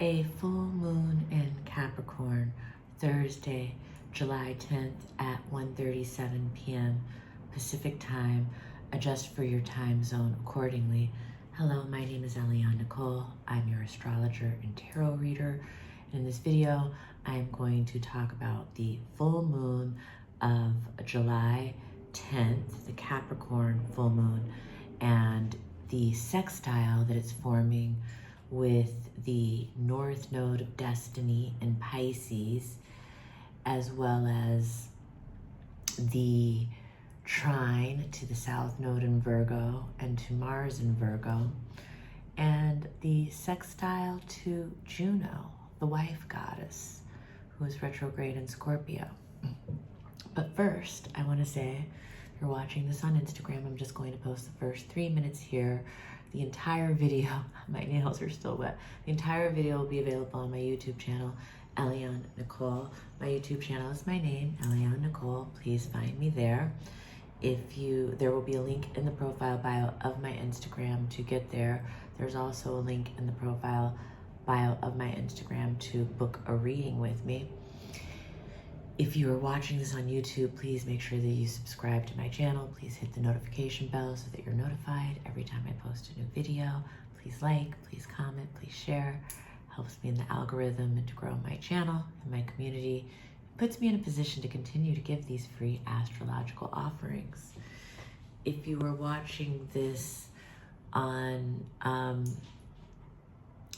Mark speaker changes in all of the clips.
Speaker 1: a full moon in Capricorn, Thursday, July 10th at 1:37 p.m. Pacific time. Adjust for your time zone accordingly. Hello, my name is Eliane Nicole. I'm your astrologer and tarot reader. In this video, I'm going to talk about the full moon of July 10th, the Capricorn full moon, and the sextile that it's forming with the North Node of Destiny in Pisces, as well as the Trine to the South Node in Virgo and to Mars in Virgo, and the sextile to Juno, the wife goddess, who is retrograde in Scorpio. But first, I want to say, if you're watching this on Instagram, I'm just going to post the first 3 minutes here. The entire video, my nails are still wet. The entire video will be available on my YouTube channel, Eliane Nicole. My YouTube channel is my name, Eliane Nicole. Please find me there. There will be a link in the profile bio of my Instagram to get there. There's also a link in the profile bio of my Instagram to book a reading with me. If you are watching this on YouTube, please make sure that you subscribe to my channel. Please hit the notification bell so that you're notified every time I post a new video. Please like, please comment, please share. Helps me in the algorithm and to grow my channel and my community. It puts me in a position to continue to give these free astrological offerings. If you are watching this on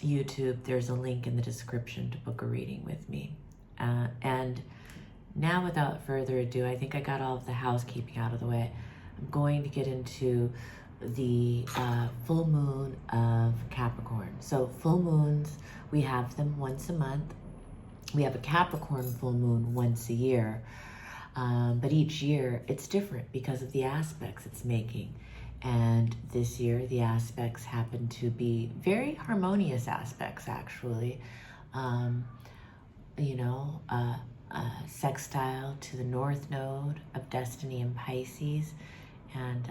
Speaker 1: YouTube, there's a link in the description to book a reading with me. And now, without further ado, I think I got all of the housekeeping out of the way. I'm going to get into the full moon of Capricorn. So full moons, we have them once a month. We have a Capricorn full moon once a year. But each year it's different because of the aspects it's making. And this year the aspects happen to be very harmonious aspects, actually. Sextile to the North Node of Destiny in Pisces, and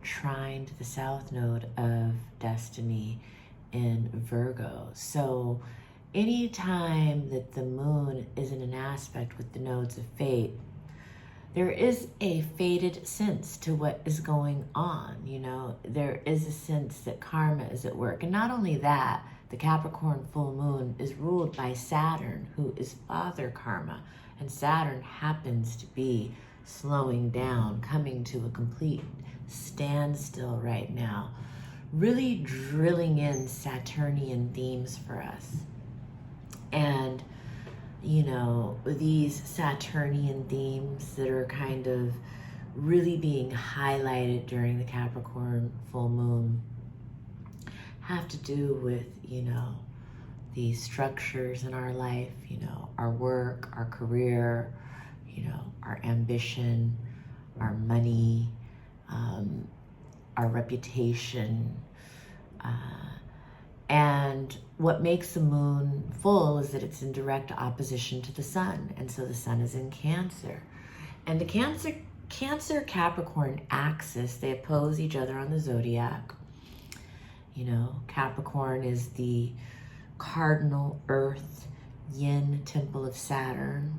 Speaker 1: Trine to the South Node of Destiny in Virgo. So anytime that the moon is in an aspect with the nodes of fate, there is a fated sense to what is going on. There is a sense that karma is at work. And not only that, the Capricorn full moon is ruled by Saturn, who is Father Karma. And Saturn happens to be slowing down, coming to a complete standstill right now, really drilling in Saturnian themes for us. And, these Saturnian themes that are kind of really being highlighted during the Capricorn full moon have to do with, the structures in our life, our work, our career, our ambition, our money, our reputation. And what makes the moon full is that it's in direct opposition to the sun. And so the sun is in Cancer. And the Cancer-Capricorn axis, they oppose each other on the zodiac. Capricorn is the cardinal earth yin temple of Saturn.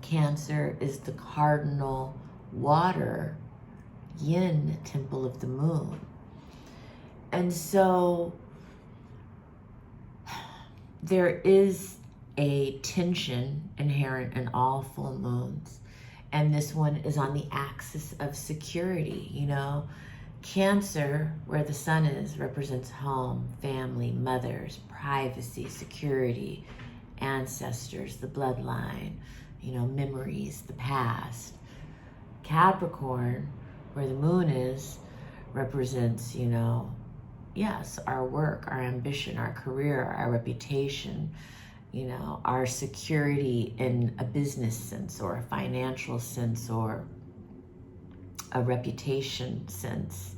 Speaker 1: Cancer is the cardinal water yin temple of the moon. And so there is a tension inherent in all full moons. And this one is on the axis of security. Cancer, where the sun is, represents home, family, mothers, privacy, security, ancestors, the bloodline, memories, the past. Capricorn, where the moon is, represents, yes, our work, our ambition, our career, our reputation, our security in a business sense or a financial sense or a reputation sense.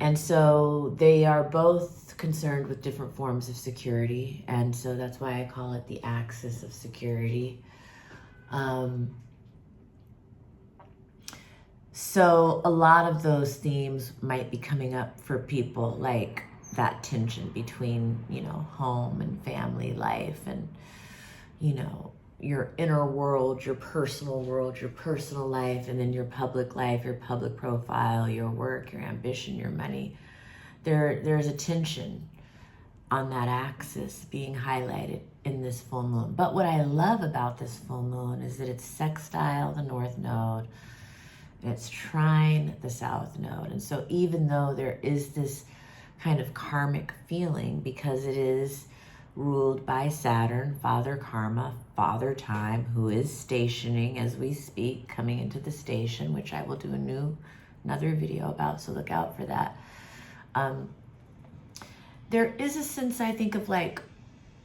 Speaker 1: And so they are both concerned with different forms of security. And so that's why I call it the axis of security. So a lot of those themes might be coming up for people, like that tension between, you know, home and family life and, you know, your inner world, your personal life, and then your public life, your public profile, your work, your ambition, your money. There's a tension on that axis being highlighted in this full moon. But what I love about this full moon is that it's sextile the north node, and it's trine the south node. And so even though there is this kind of karmic feeling, because it is ruled by Saturn, father karma, father time, who is stationing as we speak, coming into the station, which I will do another video about, so look out for that. There is a sense, I think, of like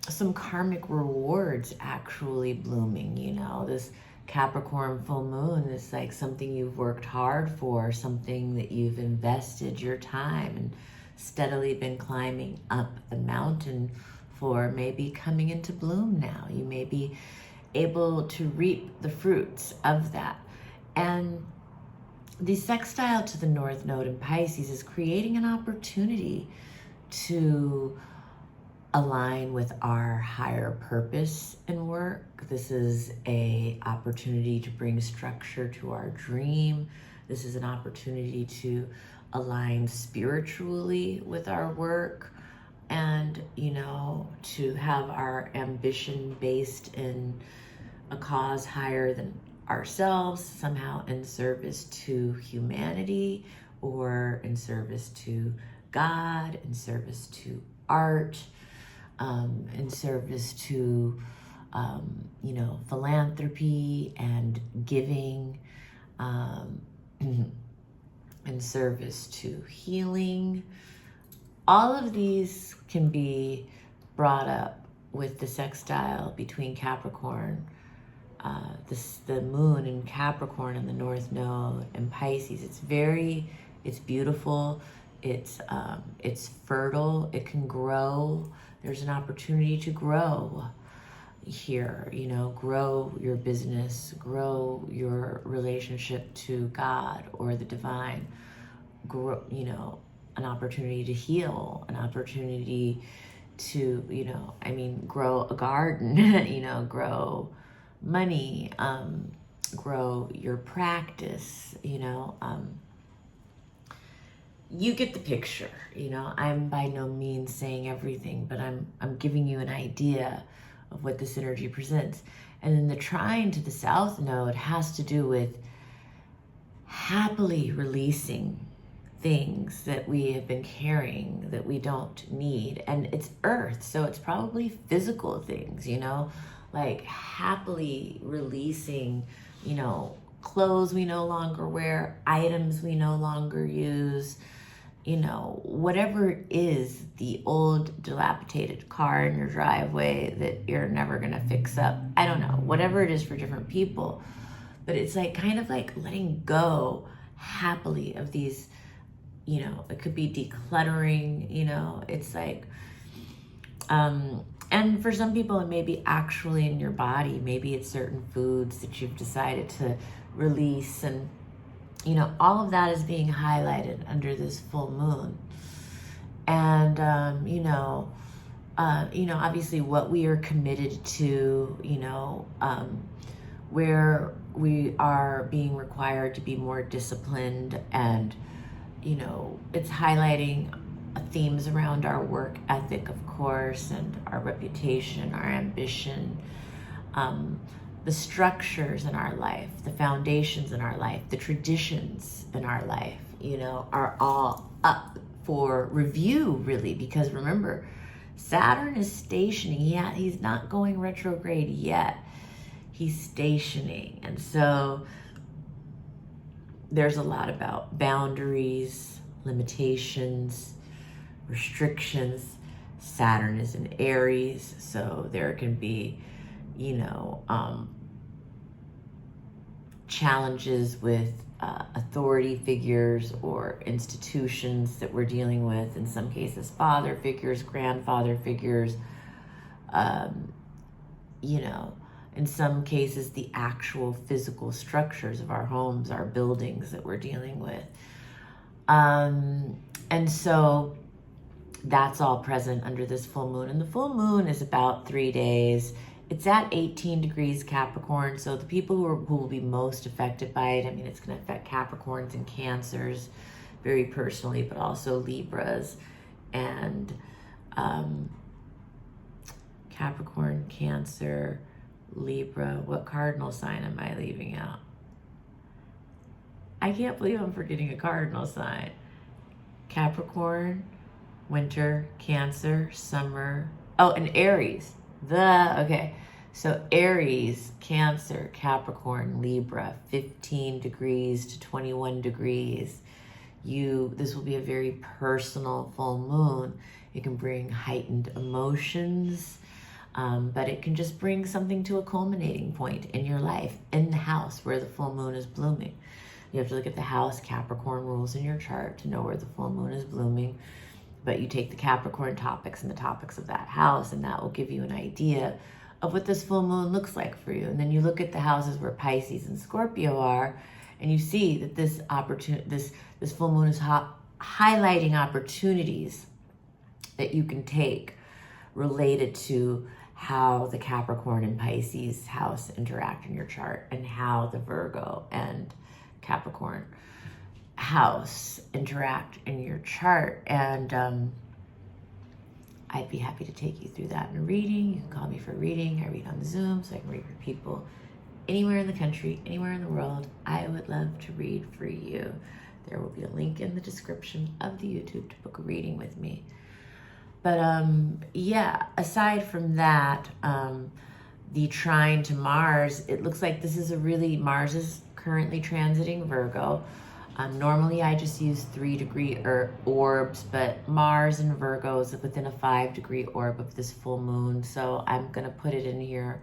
Speaker 1: some karmic rewards actually blooming, you know, this Capricorn full moon is like something you've worked hard for, something that you've invested your time and steadily been climbing up the mountain for, maybe coming into bloom now. You may be able to reap the fruits of that. And the sextile to the north node in Pisces is creating an opportunity to align with our higher purpose in work. This is an opportunity to bring structure to our dream. This is an opportunity to align spiritually with our work, and, you know, to have our ambition based in a cause higher than ourselves, somehow in service to humanity, or in service to God, in service to art, in service to, you know, philanthropy and giving, in service to healing. All of these can be brought up with the sextile between Capricorn, the moon in Capricorn in the north node, and Pisces. It's beautiful. It's fertile. It can grow. There's an opportunity to grow here, you know, grow your business, grow your relationship to God or the divine, grow, you know, an opportunity to heal, an opportunity to, you know, I mean, grow a garden, you know, grow money, grow your practice, you know, you get the picture, you know. I'm by no means saying everything, but I'm giving you an idea of what this energy presents. And then the trine to the south node has to do with happily releasing things that we have been carrying that we don't need. And it's earth, so it's probably physical things, you know, like happily releasing, you know, clothes we no longer wear, items we no longer use, you know, whatever it is, the old dilapidated car in your driveway that you're never gonna fix up. I don't know, whatever it is for different people. But it's like kind of like letting go happily of these, you know, it could be decluttering, you know, it's like, and for some people it may be actually in your body. Maybe it's certain foods that you've decided to release, and, you know, all of that is being highlighted under this full moon. And, you know, obviously what we are committed to, you know, where we are being required to be more disciplined, and, you know, it's highlighting themes around our work ethic, of course, and our reputation, our ambition, the structures in our life, the foundations in our life, the traditions in our life, you know, are all up for review, really, because remember, Saturn is stationing. He's not going retrograde yet. He's stationing. And so there's a lot about boundaries, limitations, restrictions. Saturn is in Aries, so there can be, you know, challenges with authority figures or institutions that we're dealing with. In some cases, father figures, grandfather figures, you know, in some cases, the actual physical structures of our homes, our buildings that we're dealing with. And so that's all present under this full moon. And the full moon is about 3 days. It's at 18 degrees Capricorn. So the people who will be most affected by it, I mean, it's going to affect Capricorns and Cancers very personally, but also Libras and Capricorn, Cancer, Libra. What cardinal sign am I leaving out? I can't believe I'm forgetting a cardinal sign. Capricorn, winter, Cancer, summer. Oh, and Aries. Okay. So Aries, Cancer, Capricorn, Libra, 15 degrees to 21 degrees. This will be a very personal full moon. It can bring heightened emotions, but it can just bring something to a culminating point in your life, in the house where the full moon is blooming. You have to look at the house Capricorn rules in your chart to know where the full moon is blooming. But you take the Capricorn topics and the topics of that house, and that will give you an idea of what this full moon looks like for you. And then you look at the houses where Pisces and Scorpio are, and you see that this full moon is highlighting opportunities that you can take related to how the Capricorn and Pisces house interact in your chart, and how the Virgo and Capricorn house interact in your chart. And I'd be happy to take you through that in a reading. You can call me for a reading. I read on Zoom, so I can read for people anywhere in the country, anywhere in the world. I would love to read for you. There will be a link in the description of the YouTube to book a reading with me. But yeah, aside from that, the trine to Mars, it looks like this is Mars is currently transiting Virgo. Normally I just use 3-degree orbs, but Mars and Virgo is within a 5-degree orb of this full moon. So I'm going to put it in here.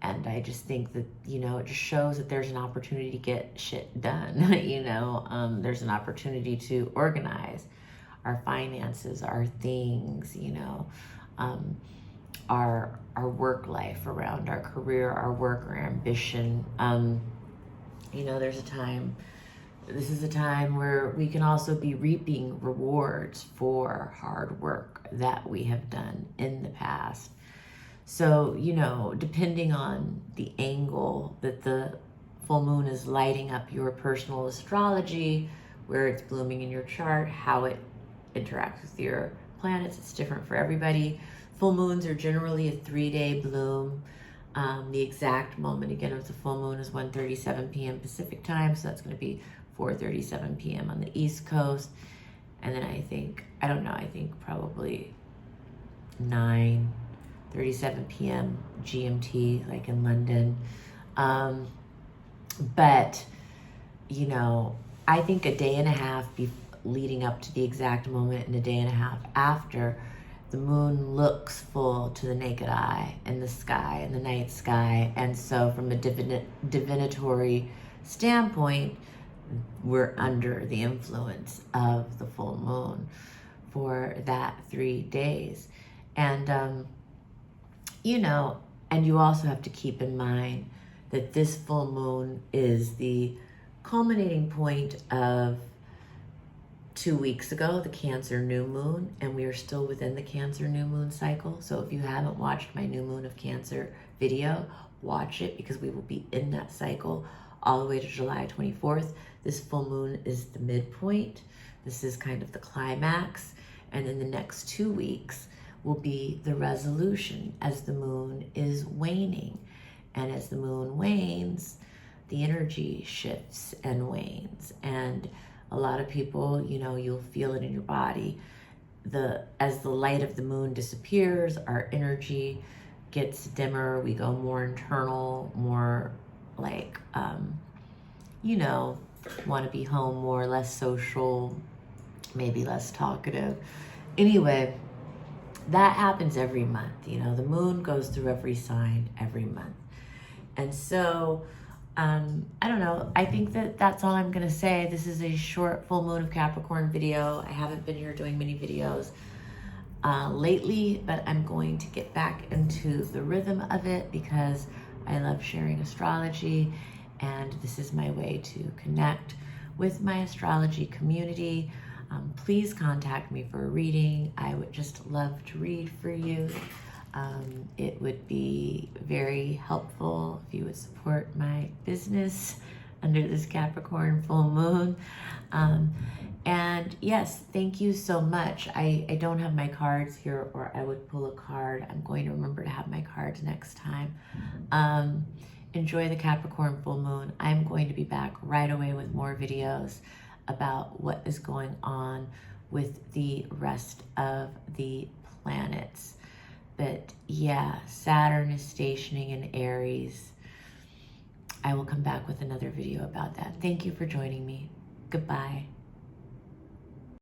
Speaker 1: And I just think that, it just shows that there's an opportunity to get shit done. There's an opportunity to organize our finances, our things, our work life around our career, our work, our ambition. This is a time where we can also be reaping rewards for hard work that we have done in the past. So, depending on the angle that the full moon is lighting up your personal astrology, where it's blooming in your chart, how it interacts with your planets, it's different for everybody. Full moons are generally a 3-day bloom. The exact moment, again, of the full moon is 1:37 p.m. Pacific time, so that's going to be 4:37 p.m. on the East Coast. And then I think probably 9:37 p.m. GMT, like in London. But, I think a day and a half leading up to the exact moment and a day and a half after, the moon looks full to the naked eye in the sky, in the night sky. And so from a divinatory standpoint, we're under the influence of the full moon for that 3 days. And, and you also have to keep in mind that this full moon is the culminating point of 2 weeks ago, the Cancer new moon, and we are still within the Cancer new moon cycle. So if you haven't watched my new moon of Cancer video, watch it, because we will be in that cycle all the way to July 24th. This full moon is the midpoint. This is kind of the climax. And then the next 2 weeks will be the resolution as the moon is waning. And as the moon wanes, the energy shifts and wanes. And a lot of people, you'll feel it in your body. As the light of the moon disappears, our energy gets dimmer. We go more internal, more like, want to be home more, less social, maybe less talkative. Anyway, that happens every month. The moon goes through every sign every month. And so, I don't know. I think that's all I'm going to say. This is a short full moon of Capricorn video. I haven't been here doing many videos lately, but I'm going to get back into the rhythm of it because I love sharing astrology, and this is my way to connect with my astrology community. Please contact me for a reading. I would just love to read for you. It would be very helpful if you would support my business under this Capricorn full moon. And yes, thank you so much. I don't have my cards here, or I would pull a card. I'm going to remember to have my cards next time. Enjoy the Capricorn full moon. I'm going to be back right away with more videos about what is going on with the rest of the planets. But yeah, Saturn is stationing in Aries. I will come back with another video about that. Thank you for joining me. Goodbye.